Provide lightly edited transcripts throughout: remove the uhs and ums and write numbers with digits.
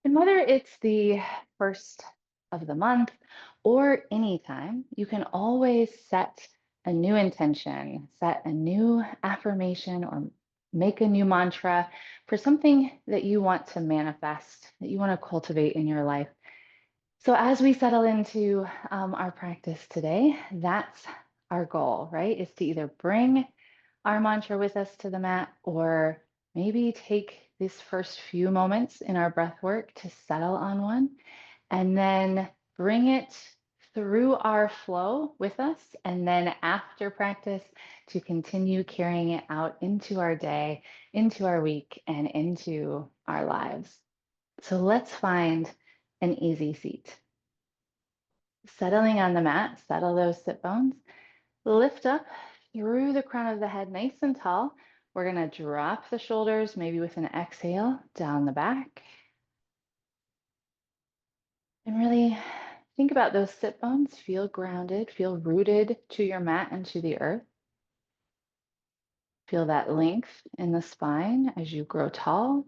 And whether it's the first of the month or anytime, you can always set a new intention, set a new affirmation, or make a new mantra for something that you want to manifest, that you want to cultivate in your life. So, as we settle into our practice today, that's our goal, right? Is to either bring our mantra with us to the mat, or maybe take these first few moments in our breath work to settle on one, and then bring it through our flow with us. And then after practice, to continue carrying it out into our day, into our week, and into our lives. So let's find an easy seat. Settling on the mat, settle those sit bones. Lift up through the crown of the head, nice and tall. We're going to drop the shoulders, maybe with an exhale down the back. And really think about those sit bones. Feel grounded, feel rooted to your mat and to the earth. Feel that length in the spine as you grow tall.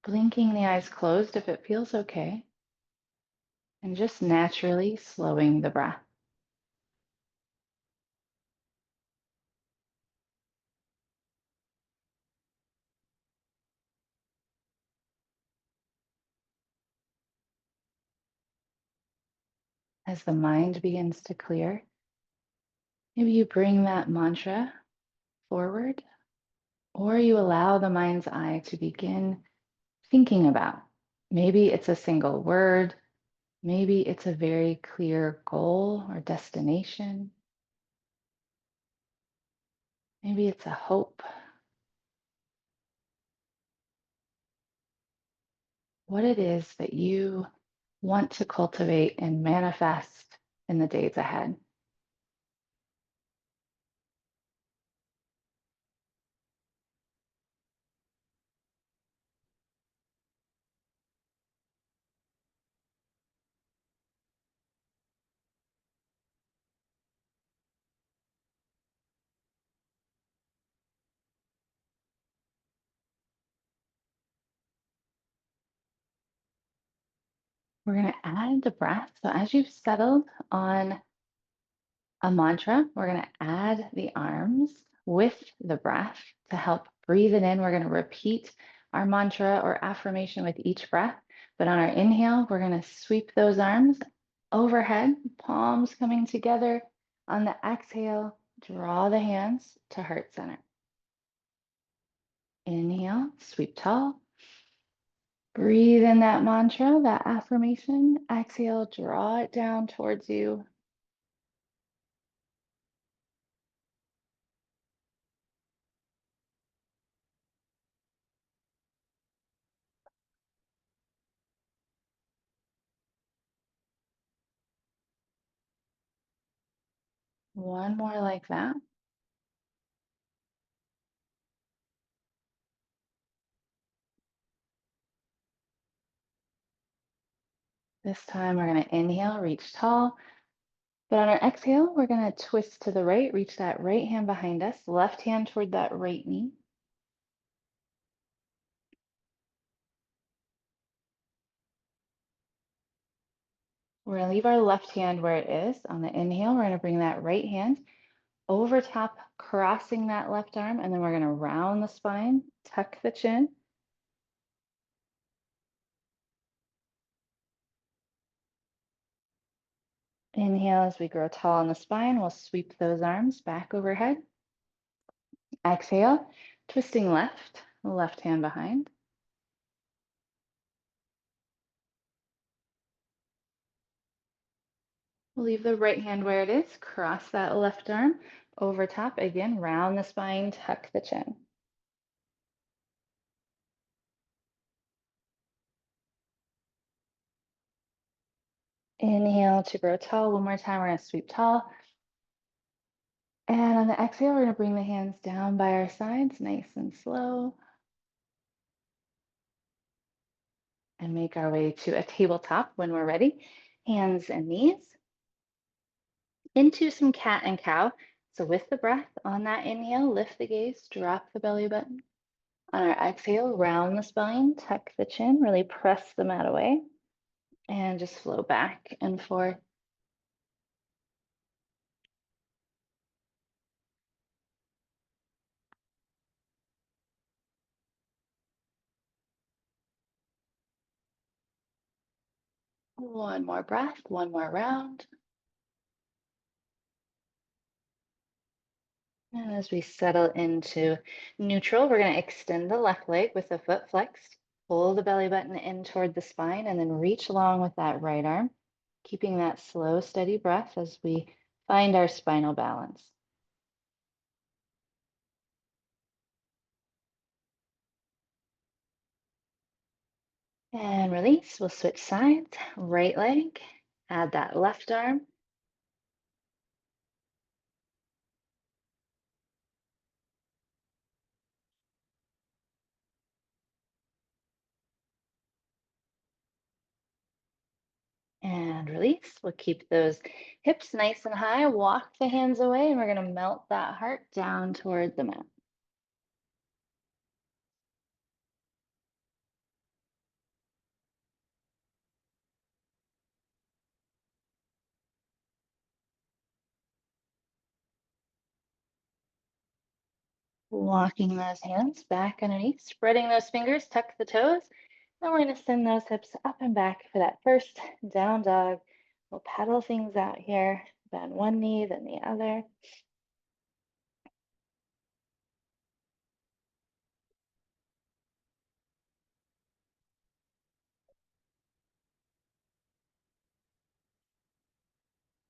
Blinking the eyes closed if it feels okay. And just naturally slowing the breath. As the mind begins to clear, maybe you bring that mantra forward, or you allow the mind's eye to begin thinking about. Maybe it's a single word, maybe it's a very clear goal or destination, maybe it's a hope. What it is that you want to cultivate and manifest in the days ahead. We're going to add the breath. So as you've settled on a mantra, we're going to add the arms with the breath to help breathe it in. We're going to repeat our mantra or affirmation with each breath. But on our inhale, we're going to sweep those arms overhead, palms coming together. On the exhale, draw the hands to heart center. Inhale, sweep tall. Breathe in that mantra, that affirmation. Exhale, draw it down towards you. One more like that. This time we're going to inhale, reach tall. But on our exhale, we're going to twist to the right, reach that right hand behind us, left hand toward that right knee. We're going to leave our left hand where it is. On the inhale, we're going to bring that right hand over top, crossing that left arm, and then we're going to round the spine, tuck the chin. Inhale as we grow tall in the spine, we'll sweep those arms back overhead. Exhale, twisting left hand behind. We'll leave the right hand where it is, cross that left arm over top. Again, round the spine, tuck the chin. Inhale to grow tall. One more time, we're going to sweep tall. And on the exhale, we're going to bring the hands down by our sides, nice and slow. And make our way to a tabletop when we're ready. Hands and knees. Into some cat and cow. So with the breath on that inhale, lift the gaze, drop the belly button. On our exhale, round the spine, tuck the chin, really press the mat away, and just flow back and forth. One more breath, one more round. And as we settle into neutral, we're going to extend the left leg with the foot flexed. Pull the belly button in toward the spine and then reach along with that right arm, keeping that slow, steady breath as we find our spinal balance. And release. We'll switch sides. Right leg, add that left arm. And release. We'll keep those hips nice and high. Walk the hands away, and we're going to melt that heart down toward the mat. Walking those hands back underneath, spreading those fingers, tuck the toes. Then we're going to send those hips up and back for that first down dog. We'll pedal things out here. Bend one knee, then the other.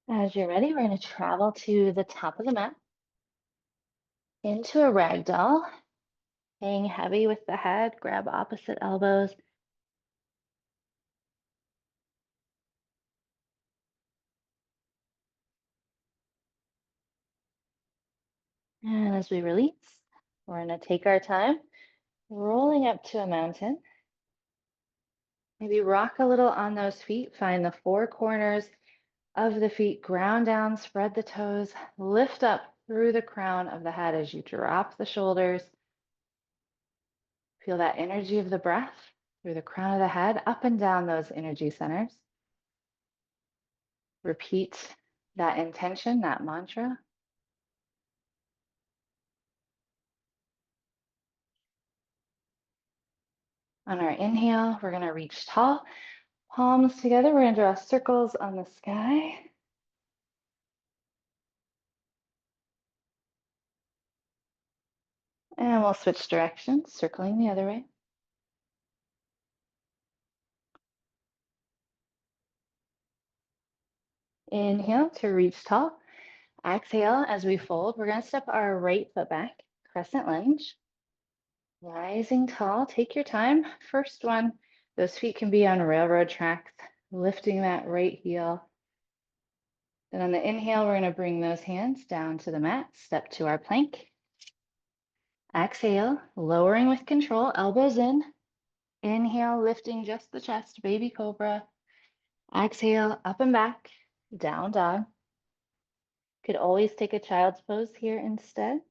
As you're ready, we're going to travel to the top of the mat into a ragdoll. Hang heavy with the head, grab opposite elbows. And as we release, we're going to take our time, rolling up to a mountain. Maybe rock a little on those feet. Find the four corners of the feet, ground down, spread the toes, lift up through the crown of the head as you drop the shoulders. Feel that energy of the breath through the crown of the head, up and down those energy centers. Repeat that intention, that mantra. On our inhale, we're going to reach tall, palms together. We're going to draw circles on the sky. And we'll switch directions, circling the other way. Inhale to reach tall. Exhale as we fold. We're going to step our right foot back, crescent lunge. Rising tall, take your time. First one, those feet can be on railroad tracks, lifting that right heel. Then on the inhale, we're going to bring those hands down to the mat, step to our plank. Exhale, lowering with control, elbows in. Inhale, lifting just the chest, baby cobra. Exhale, up and back, down dog. Could always take a child's pose here instead.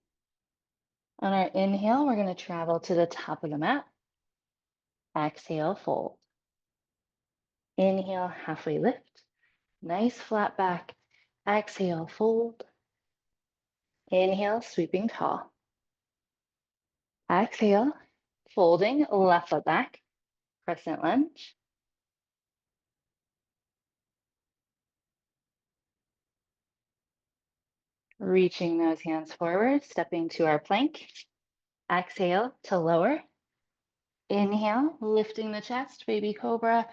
On our inhale, we're going to travel to the top of the mat. Exhale, fold. Inhale, halfway lift. Nice flat back. Exhale, fold. Inhale, sweeping tall. Exhale, folding, left foot back. Crescent lunge. Reaching those hands forward, stepping to our plank. Exhale to lower. Inhale, lifting the chest, baby cobra.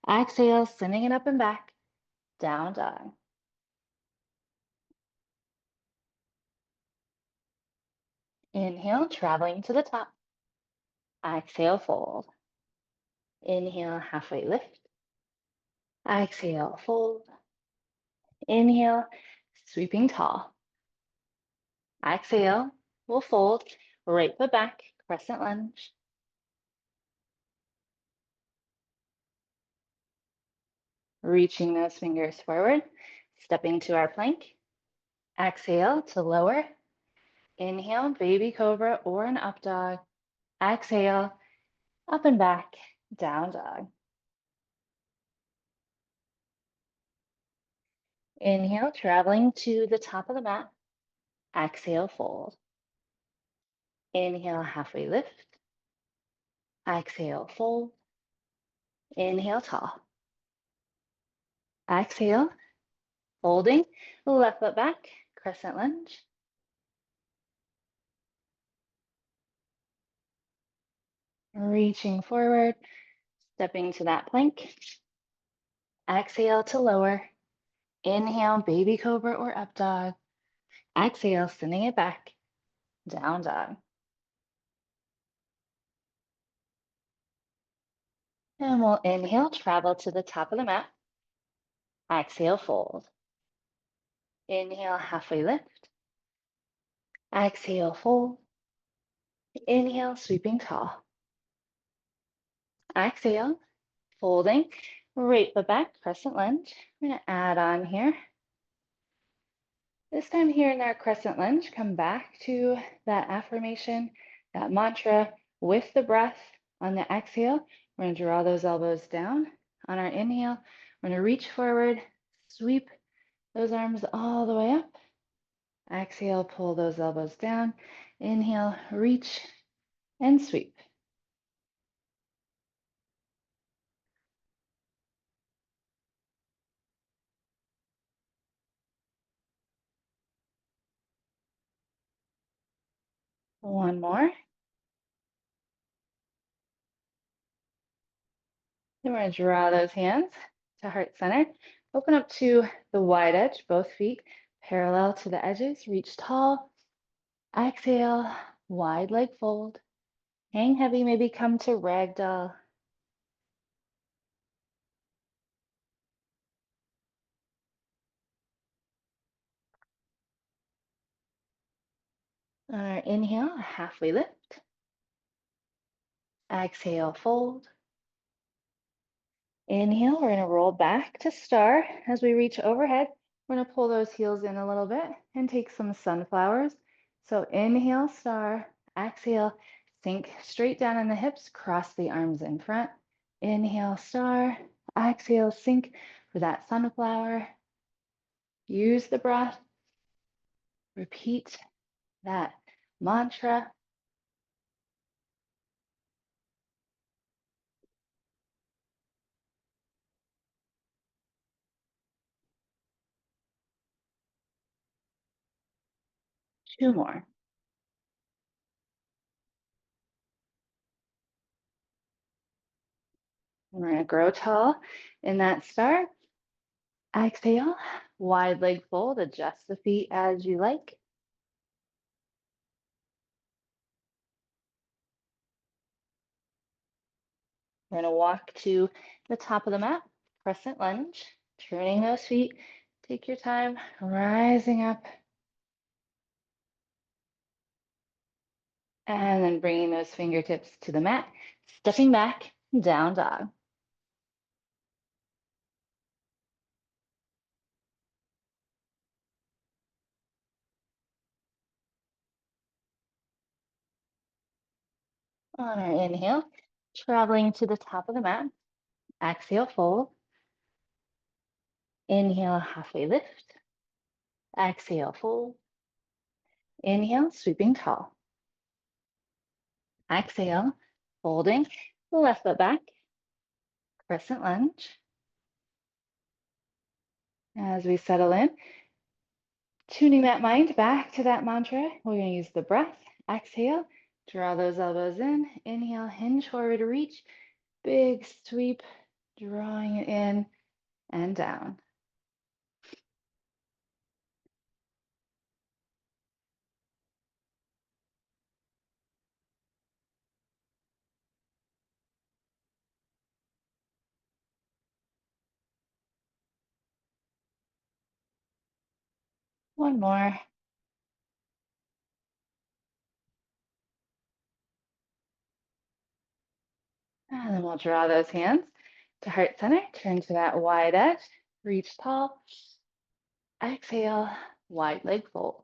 Exhale, sending it up and back. Down dog. Inhale, traveling to the top. Exhale, fold. Inhale, halfway lift. Exhale, fold. Inhale, sweeping tall. Exhale, we'll fold. Right foot back, crescent lunge. Reaching those fingers forward, stepping to our plank. Exhale to lower. Inhale, baby cobra or an up dog. Exhale, up and back, down dog. Inhale, traveling to the top of the mat. Exhale, fold. Inhale, halfway lift. Exhale, fold. Inhale, tall. Exhale, folding. Left foot back, crescent lunge. Reaching forward, stepping to that plank. Exhale to lower. Inhale, baby cobra or up dog. Exhale, sending it back, down dog. And we'll inhale, travel to the top of the mat. Exhale, fold. Inhale, halfway lift. Exhale, fold. Inhale, sweeping tall. Exhale, folding. Right foot back, crescent lunge. We're going to add on here. This time here in our crescent lunge, come back to that affirmation, that mantra with the breath. On the exhale, we're going to draw those elbows down. On our inhale, we're going to reach forward, sweep those arms all the way up. Exhale, pull those elbows down. Inhale, reach and sweep. One more. Then we're going to draw those hands to heart center. Open up to the wide edge, both feet parallel to the edges. Reach tall. Exhale, wide leg fold. Hang heavy, maybe come to ragdoll. On our inhale, halfway lift. Exhale, fold. Inhale, we're going to roll back to star. As we reach overhead, we're going to pull those heels in a little bit and take some sunflowers. So inhale, star. Exhale, sink straight down in the hips, cross the arms in front. Inhale, star. Exhale, sink for that sunflower. Use the breath. Repeat that mantra. Two more. We're going to grow tall in that star. Exhale, wide leg fold, adjust the feet as you like. We're going to walk to the top of the mat, crescent lunge, turning those feet. Take your time, rising up. And then bringing those fingertips to the mat, stepping back, down dog. On our inhale, traveling to the top of the mat. Exhale, fold. Inhale, halfway lift. Exhale, fold. Inhale, sweeping tall. Exhale, folding. Left foot back, crescent lunge. As we settle in, tuning that mind back to that mantra, we're going to use the breath. Exhale, draw those elbows in. Inhale, hinge forward, reach. Big sweep, drawing it in and down. One more. And then we'll draw those hands to heart center. Turn to that wide edge. Reach tall. Exhale, wide leg fold.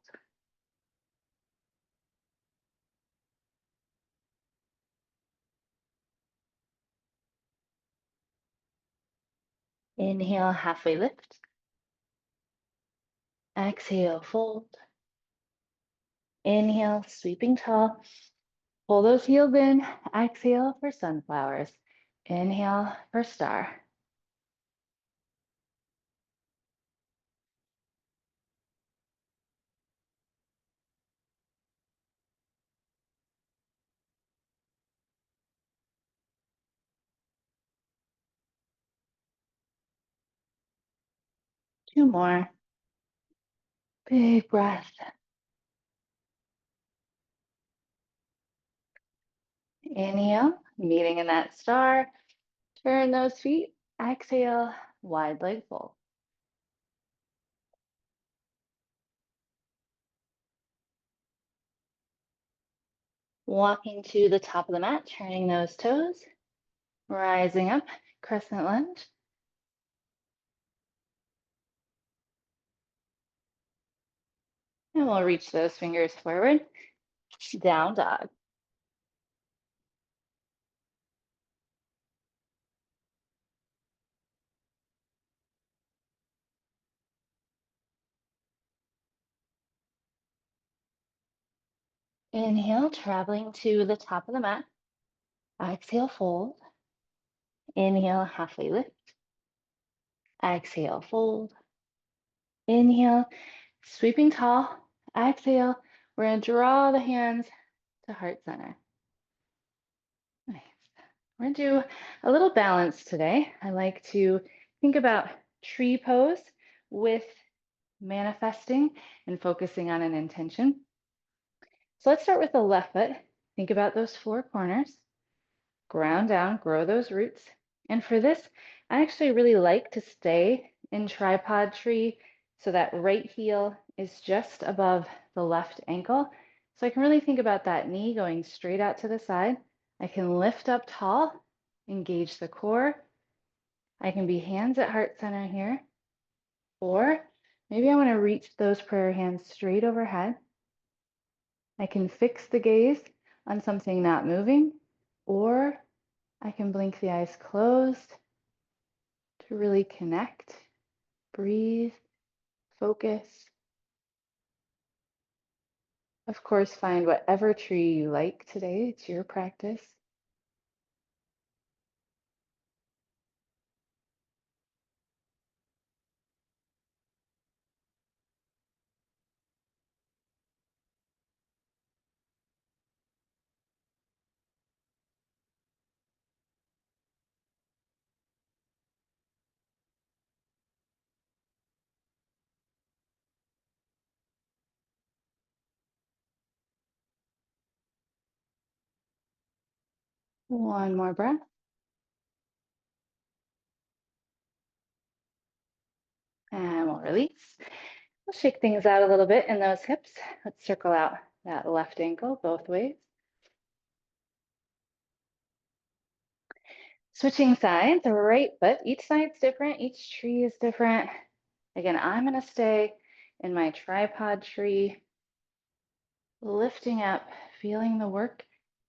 Inhale, halfway lift. Exhale, fold. Inhale, sweeping tall. Pull those heels in. Exhale for sunflowers. Inhale for star. Two more. Big breath. Inhale, meeting in that star. Turn those feet. Exhale, wide leg fold. Walking to the top of the mat, turning those toes. Rising up, crescent lunge. And we'll reach those fingers forward. Down dog. Inhale, traveling to the top of the mat. Exhale, fold. Inhale, halfway lift. Exhale, fold. Inhale, sweeping tall. Exhale, we're going to draw the hands to heart center. Nice. We're going to do a little balance today. I like to think about tree pose with manifesting and focusing on an intention. So let's start with the left foot. Think about those four corners. Ground down, grow those roots. And for this, I actually really like to stay in tripod tree so that right heel is just above the left ankle. So I can really think about that knee going straight out to the side. I can lift up tall, engage the core. I can be hands at heart center here. Or maybe I want to reach those prayer hands straight overhead. I can fix the gaze on something not moving, or I can blink the eyes closed to really connect, breathe, focus. Of course, find whatever tree you like today. It's your practice. One more breath. And we'll release. We'll shake things out a little bit in those hips. Let's circle out that left ankle both ways. Switching sides, right foot. Each side's different. Each tree is different. Again, I'm going to stay in my tripod tree, lifting up, feeling the work.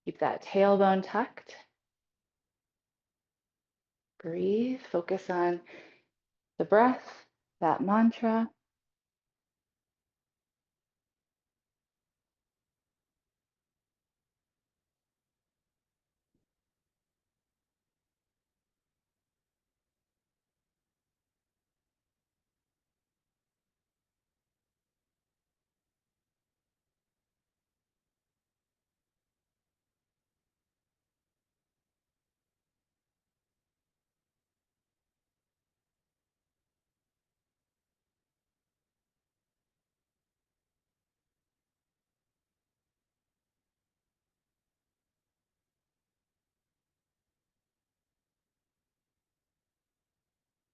Keep that tailbone tucked. Breathe, focus on the breath, that mantra.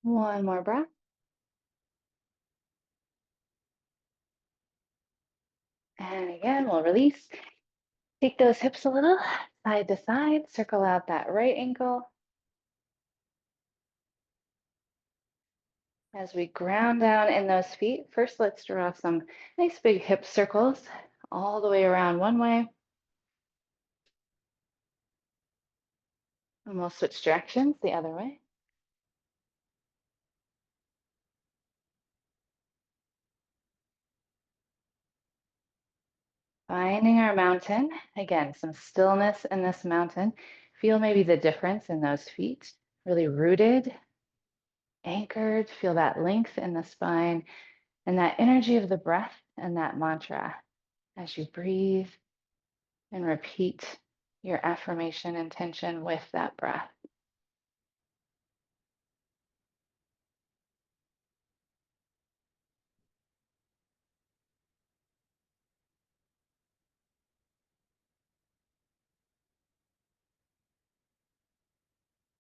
One more breath. And again, we'll release. Take those hips a little, side to side. Circle out that right ankle. As we ground down in those feet, first let's draw some nice big hip circles all the way around one way. And we'll switch directions the other way. Finding our mountain. Again, some stillness in this mountain. Feel maybe the difference in those feet. Really rooted, anchored. Feel that length in the spine and that energy of the breath and that mantra as you breathe and repeat your affirmation intention with that breath.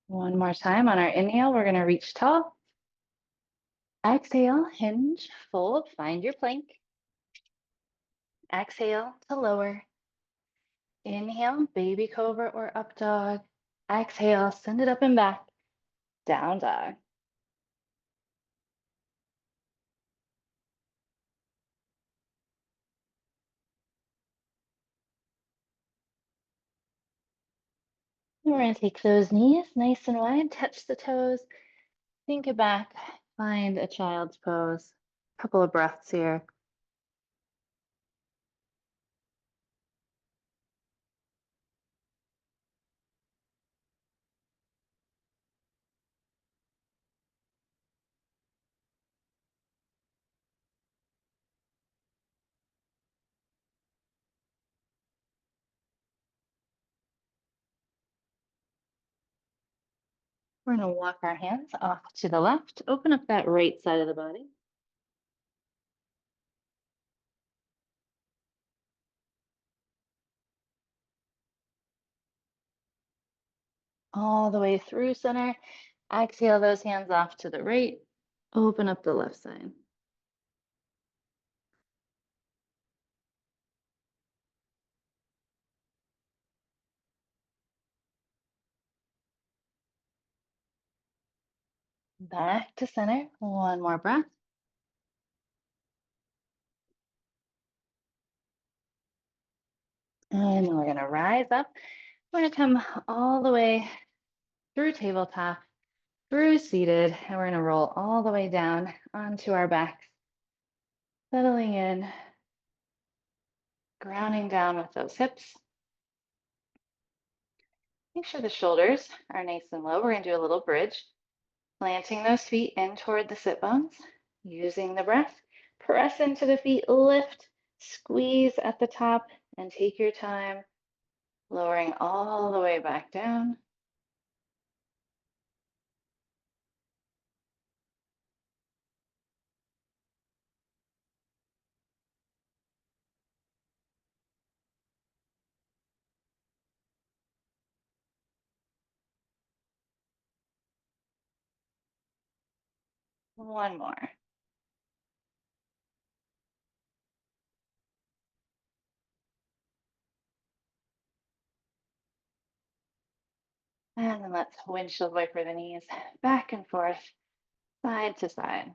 One more time on our inhale, we're going to reach tall. Exhale, hinge, fold, find your plank. Exhale to lower. Inhale, baby cobra or up dog. Exhale, send it up and back, down dog. And we're going to take those knees nice and wide, touch the toes, think it back, find a child's pose. Couple of breaths here. We're going to walk our hands off to the left, open up that right side of the body. All the way through center. Exhale those hands off to the right. Open up the left side. Back to center. One more breath. And then we're going to rise up. We're going to come all the way through tabletop, through seated, and we're going to roll all the way down onto our backs, settling in, grounding down with those hips. Make sure the shoulders are nice and low. We're going to do a little bridge, planting those feet in toward the sit bones, using the breath. Press into the feet, lift, squeeze at the top, and take your time, lowering all the way back down. One more. And then let's windshield wiper the knees back and forth, side to side.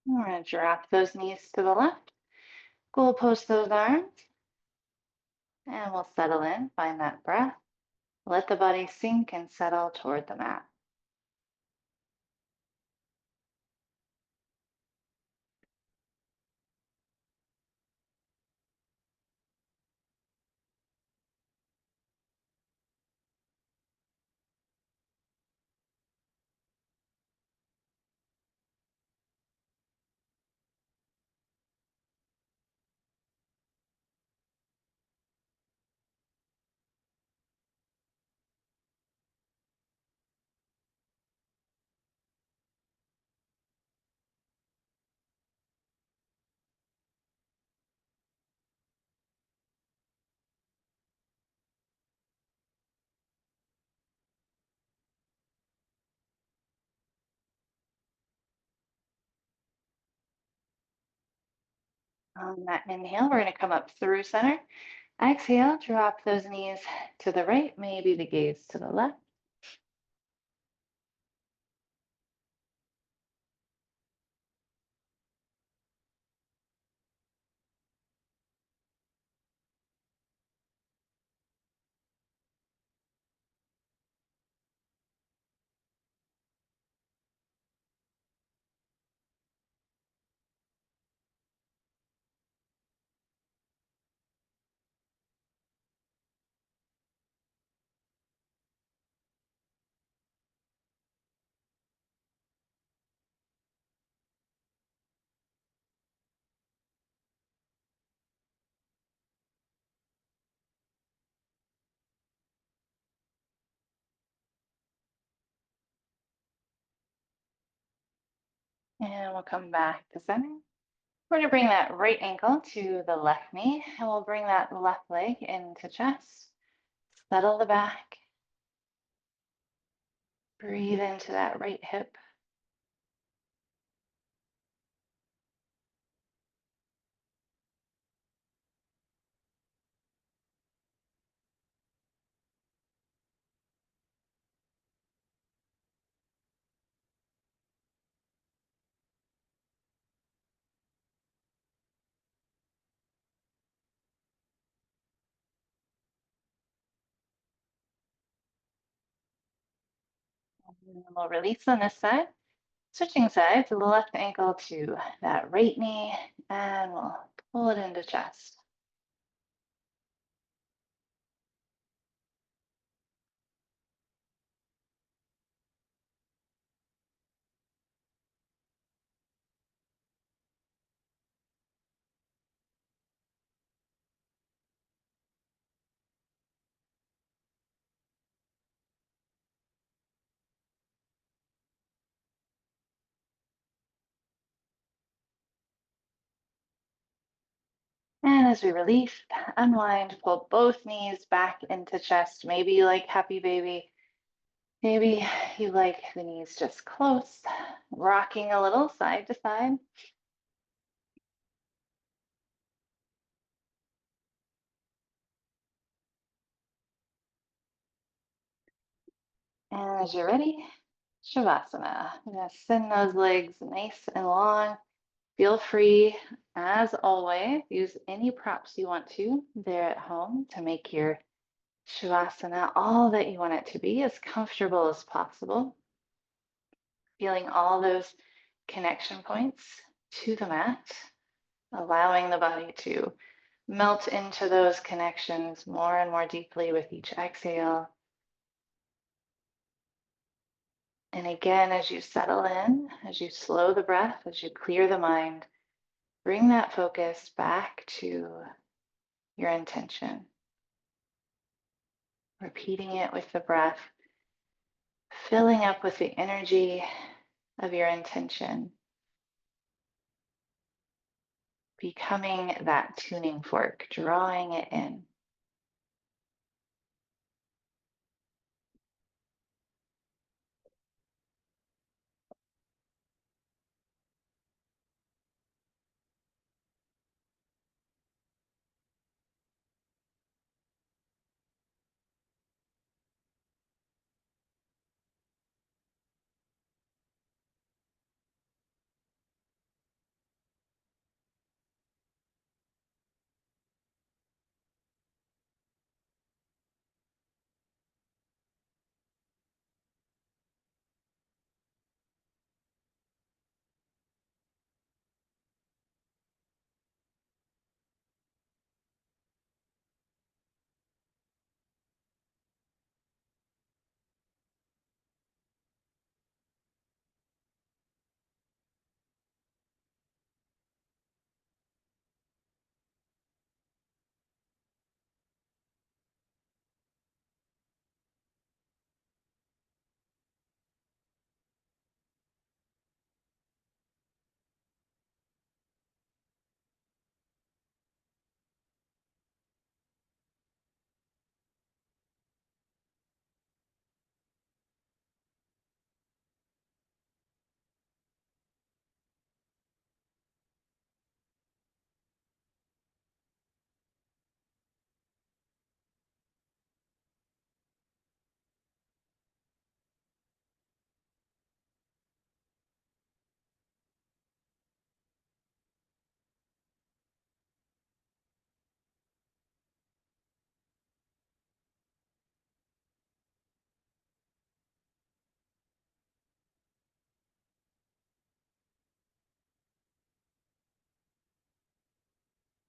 We're going to drop those knees to the left, goal post those arms, and we'll settle in, find that breath. Let the body sink and settle toward the mat. On that inhale, we're going to come up through center. Exhale, drop those knees to the right, maybe the gaze to the left. And we'll come back to center. We're going to bring that right ankle to the left knee, and we'll bring that left leg into chest. Settle the back. Breathe into that right hip. And we'll release on this side. Switching sides, the left ankle to that right knee, and we'll pull it into chest. And as we release, unwind, pull both knees back into chest. Maybe you like happy baby. Maybe you like the knees just close, rocking a little side to side. And as you're ready, Shavasana. I'm going to send those legs nice and long. Feel free, as always, use any props you want to there at home to make your Shavasana all that you want it to be, as comfortable as possible. Feeling all those connection points to the mat, allowing the body to melt into those connections more and more deeply with each exhale. And again, as you settle in, as you slow the breath, as you clear the mind, bring that focus back to your intention. Repeating it with the breath, filling up with the energy of your intention, becoming that tuning fork, drawing it in.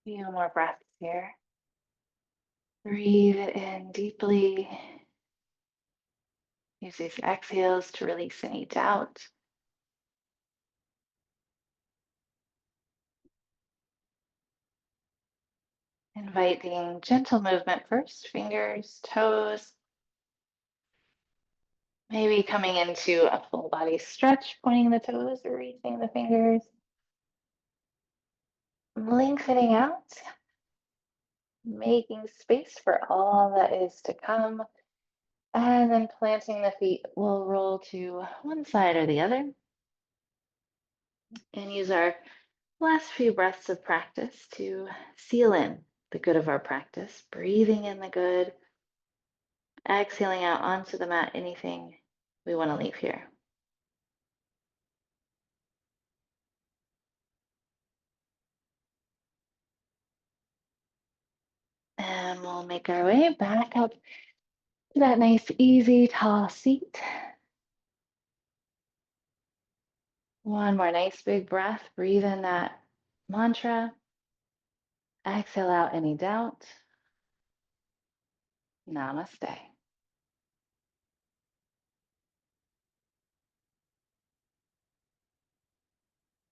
Few more breaths here. Breathe it in deeply. Use these exhales to release any doubt. Inviting gentle movement first, fingers, toes. Maybe coming into a full body stretch, pointing the toes, reaching the fingers, lengthening out, making space for all that is to come. And then planting the feet, we'll roll to one side or the other and use our last few breaths of practice to seal in the good of our practice, breathing in the good, exhaling out onto the mat anything we want to leave here. And we'll make our way back up to that nice, easy, tall seat. One more nice big breath. Breathe in that mantra. Exhale out any doubt. Namaste.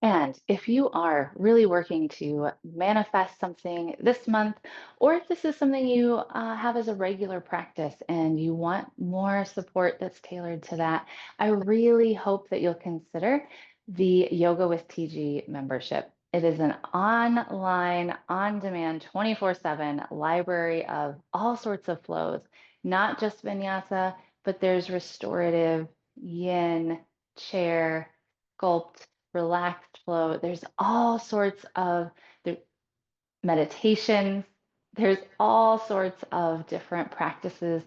And if you are really working to manifest something this month, or if this is something you have as a regular practice and you want more support that's tailored to that, I really hope that you'll consider the Yoga with TG membership. It is an online, on demand, 24/7 library of all sorts of flows, not just vinyasa, but there's restorative, yin, chair, sculpt, relaxed flow. There's all sorts of the meditations. There's all sorts of different practices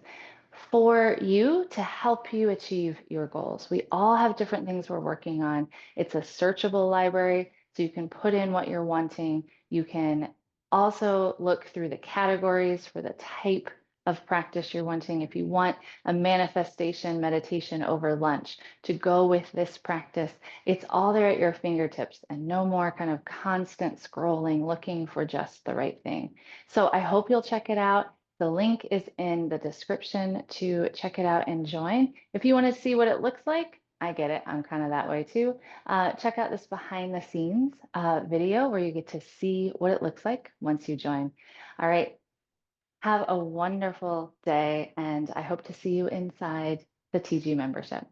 for you to help you achieve your goals. We all have different things we're working on. It's a searchable library, so you can put in what you're wanting. You can also look through the categories for the type of practice you're wanting. If you want a manifestation meditation over lunch to go with this practice, it's all there at your fingertips and no more kind of constant scrolling looking for just the right thing. So I hope you'll check it out. The link is in the description to check it out and join. If you want to see what it looks like, I get it. I'm kind of that way too. Check out this behind the scenes video where you get to see what it looks like once you join. All right. Have a wonderful day, and I hope to see you inside the TG membership.